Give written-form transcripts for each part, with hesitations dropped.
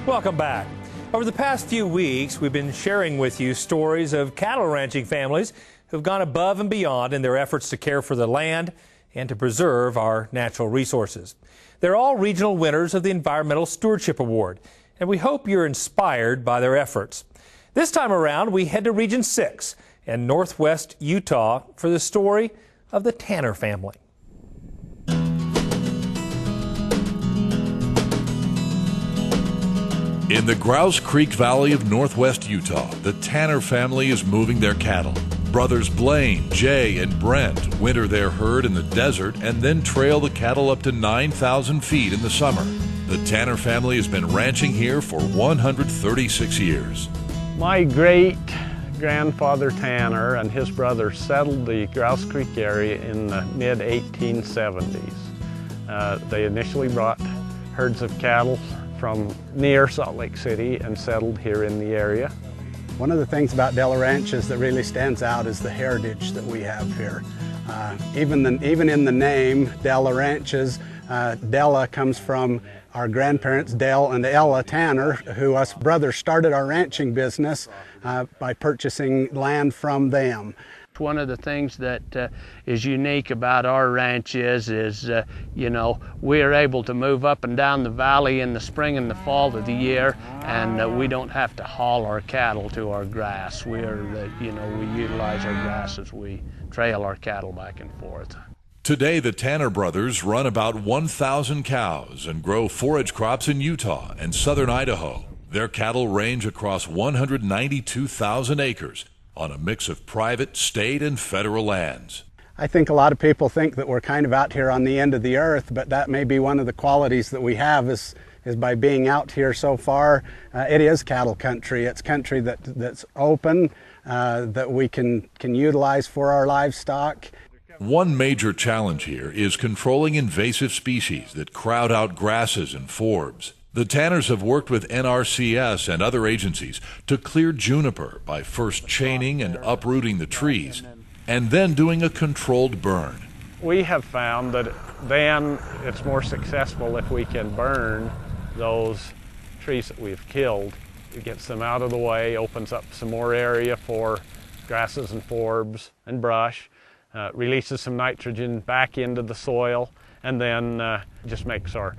Welcome back. Over the past few weeks, we've been sharing with you stories of cattle ranching families who've gone above and beyond in their efforts to care for the land and to preserve our natural resources. They're all regional winners of the Environmental Stewardship Award, and we hope you're inspired by their efforts. This time around, we head to Region 6 in northwest Utah for the story of the Tanner family. In the Grouse Creek Valley of northwest Utah, the Tanner family is moving their cattle. Brothers Blaine, Jay, and Brent winter their herd in the desert and then trail the cattle up to 9,000 feet in the summer. The Tanner family has been ranching here for 136 years. My great-grandfather Tanner and his brothers settled the Grouse Creek area in the mid-1870s. They initially brought herds of cattle from near Salt Lake City and settled here in the area. One of the things about Della Ranches that really stands out is the heritage that we have here. Even in the name, Della Ranches, Della comes from our grandparents, Dell and Ella Tanner, who us brothers started our ranching business by purchasing land from them. One of the things that is unique about our ranch is you know, we are able to move up and down the valley in the spring and the fall of the year, and we don't have to haul our cattle to our grass. We utilize our grass as we trail our cattle back and forth. Today, the Tanner brothers run about 1,000 cows and grow forage crops in Utah and southern Idaho. Their cattle range across 192,000 acres on a mix of private, state, and federal lands. I think a lot of people think that we're kind of out here on the end of the earth, but that may be one of the qualities that we have is by being out here so far. It is cattle country. It's country that's open, that we can utilize for our livestock. One major challenge here is controlling invasive species that crowd out grasses and forbs. The Tanners have worked with NRCS and other agencies to clear juniper by first chaining and uprooting the trees, and then doing a controlled burn. We have found that then it's more successful if we can burn those trees that we've killed. It gets them out of the way, opens up some more area for grasses and forbs and brush, releases some nitrogen back into the soil, and then just makes our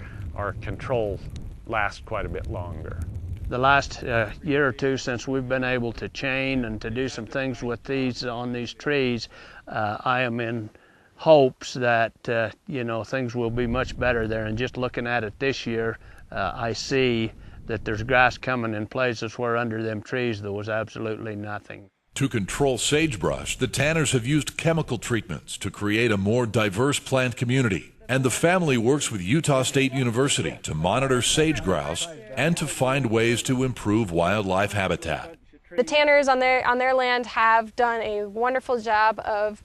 control last quite a bit longer. The last year or two since we've been able to chain and to do some things with these on these trees, I am in hopes that things will be much better there. And just looking at it this year, I see that there's grass coming in places where under them trees there was absolutely nothing. To control sagebrush, the Tanners have used chemical treatments to create a more diverse plant community. And the family works with Utah State University to monitor sage grouse and to find ways to improve wildlife habitat. The Tanners on their land have done a wonderful job of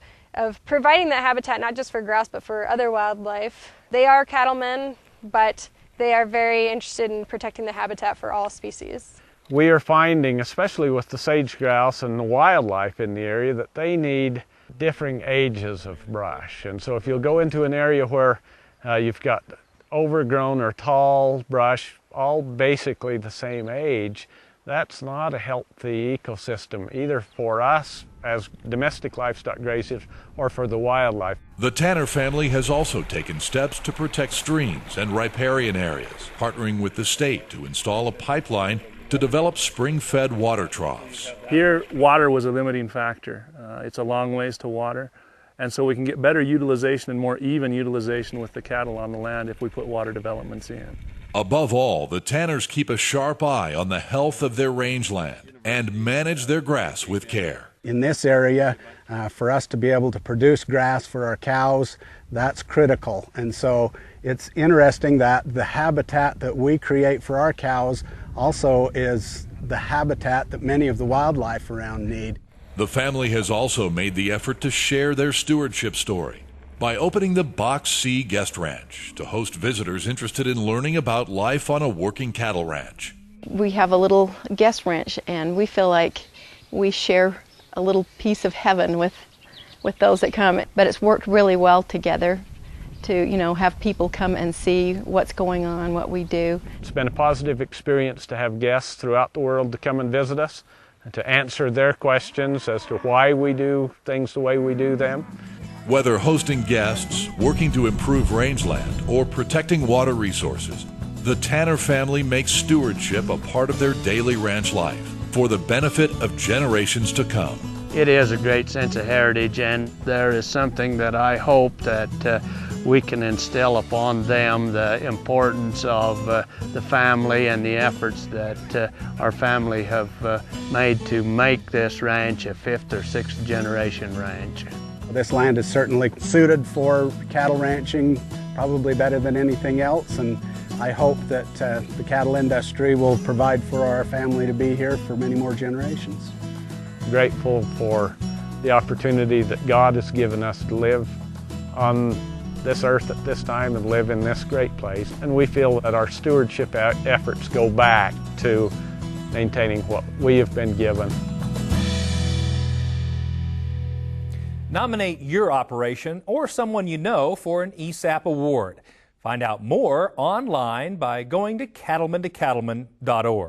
providing that habitat, not just for grouse but for other wildlife. They are cattlemen, but they are very interested in protecting the habitat for all species. We are finding, especially with the sage grouse and the wildlife in the area, that they need differing ages of brush. And so if you'll go into an area where you've got overgrown or tall brush, all basically the same age, that's not a healthy ecosystem, either for us as domestic livestock grazers or for the wildlife. The Tanner family has also taken steps to protect streams and riparian areas, partnering with the state to install a pipeline to develop spring-fed water troughs. Here, water was a limiting factor. It's a long ways to water, and so we can get better utilization and more even utilization with the cattle on the land if we put water developments in. Above all, the Tanners keep a sharp eye on the health of their rangeland and manage their grass with care. In this area, for us to be able to produce grass for our cows, that's critical. And so it's interesting that the habitat that we create for our cows also is the habitat that many of the wildlife around need. The family has also made the effort to share their stewardship story by opening the Box C Guest Ranch to host visitors interested in learning about life on a working cattle ranch. We have a little guest ranch, and we feel like we share a little piece of heaven with those that come. But it's worked really well together, to have people come and see what's going on, what we do. It's been a positive experience to have guests throughout the world to come and visit us and to answer their questions as to why we do things the way we do them. Whether hosting guests, working to improve rangeland, or protecting water resources, the Tanner family makes stewardship a part of their daily ranch life for the benefit of generations to come. It is a great sense of heritage, and there is something that I hope that we can instill upon them, the importance of the family and the efforts that our family have made to make this ranch a 5th or 6th generation ranch. This land is certainly suited for cattle ranching, probably better than anything else, and I hope that the cattle industry will provide for our family to be here for many more generations. Grateful for the opportunity that God has given us to live on this earth at this time and live in this great place. And we feel that our stewardship efforts go back to maintaining what we have been given. Nominate your operation or someone you know for an ESAP award. Find out more online by going to cattlemen2cattlemen.org.